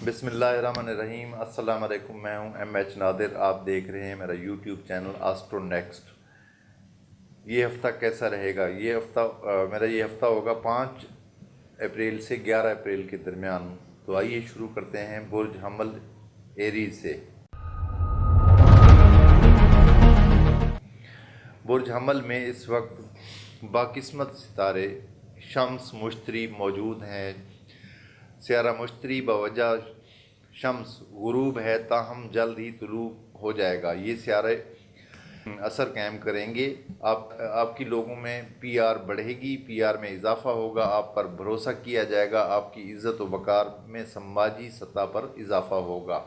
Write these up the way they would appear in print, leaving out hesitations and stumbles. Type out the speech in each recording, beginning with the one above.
बिस्मिल्लाहिर्रहमानिर्रहीम। अस्सलाम वालेकुम। मैं हूं एम.एच. नादिर। आप देख रहे हैं मेरा यूट्यूब चैनल एस्ट्रो नेक्स्ट। ये हफ़्ता कैसा रहेगा? ये हफ़्ता होगा 5 अप्रैल से 11 अप्रैल के दरमियान। तो आइए शुरू करते हैं बुर्ज हमल एरीज से। बुर्ज हमल में इस वक्त बाकिस्मत सितारे शम्स मुश्तरी मौजूद हैं। सियारा मुश्तरी बवजह शम्स गुरूब है, ताहम जल्द ही तुलू हो जाएगा। ये सियारे असर कायम करेंगे। आपकी लोगों में पीआर बढ़ेगी, पीआर में इजाफा होगा, आप पर भरोसा किया जाएगा, आपकी इज़्ज़त व वक़ार में समाजी सतह पर इजाफा होगा।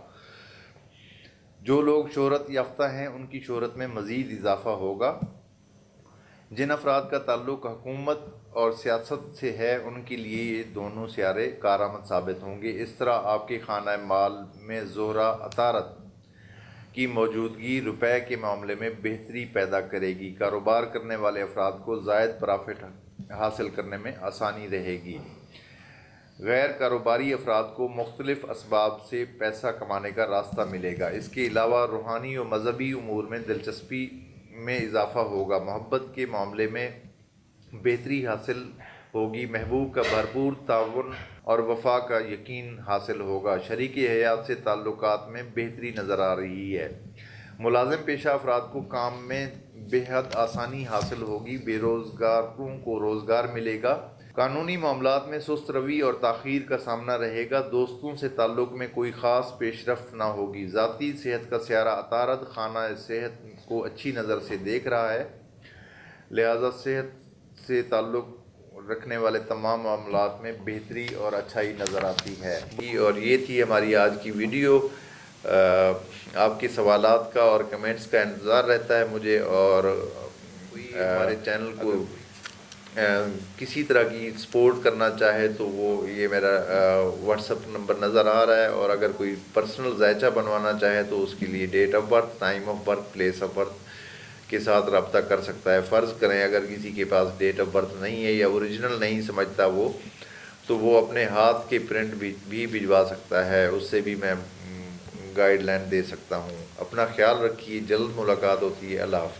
जो लोग शोहरत याफ्ता हैं उनकी शोहरत में मज़ीद इजाफा होगा। जिन अफराद का ताल्लुक़ हुकूमत और सियासत से है उनके लिए ये दोनों सियारे कारआमद साबित होंगे। इस तरह आपके खाना माल में ज़ोहरा अतारत की मौजूदगी रुपए के मामले में बेहतरी पैदा करेगी। कारोबार करने वाले अफराद को ज़ायद प्रॉफिट हासिल करने में आसानी रहेगी। गैर कारोबारी अफराद को मुख्तलिफ असबाब से पैसा कमाने का रास्ता मिलेगा। इसके अलावा रूहानी और मजहबी उमूर में दिलचस्पी में इजाफा होगा। मोहब्बत के मामले में बेहतरी हासिल होगी। महबूब का भरपूर ताउन और वफा का यकीन हासिल होगा। शरीकी हयात से ताल्लुकात में बेहतरी नज़र आ रही है। मुलाजिम पेशा अफराद को काम में बेहद आसानी हासिल होगी। बेरोज़गारों को रोज़गार मिलेगा। कानूनी मामलात में सुस्त रवि और ताख़ीर का सामना रहेगा। दोस्तों से ताल्लुक़ में कोई ख़ास पेशरफ्त ना होगी। ज़ाती सेहत का सियारा अतारद खाना सेहत को अच्छी नज़र से देख रहा है, लिहाजा सेहत से ताल्लुक़ रखने वाले तमाम मामलात में बेहतरी और अच्छाई नज़र आती है। और ये थी हमारी आज की वीडियो। आपके सवालात का और कमेंट्स का इंतज़ार रहता है मुझे। और हमारे चैनल को किसी तरह की सपोर्ट करना चाहे तो वो ये मेरा व्हाट्सअप नंबर नज़र आ रहा है। और अगर कोई पर्सनल जायचा बनवाना चाहे तो उसके लिए date of birth, time of birth, place of birth के साथ रब्ता कर सकता है। फ़र्ज़ करें अगर किसी के पास डेट ऑफ बर्थ नहीं है या ओरिजिनल नहीं समझता वो, तो वो अपने हाथ के प्रिंट भी भिजवा सकता है। उससे भी मैं गाइडलाइन दे सकता हूँ। अपना ख्याल रखिए। जल्द मुलाकात होती है। अल्लाह हाफ़िज़।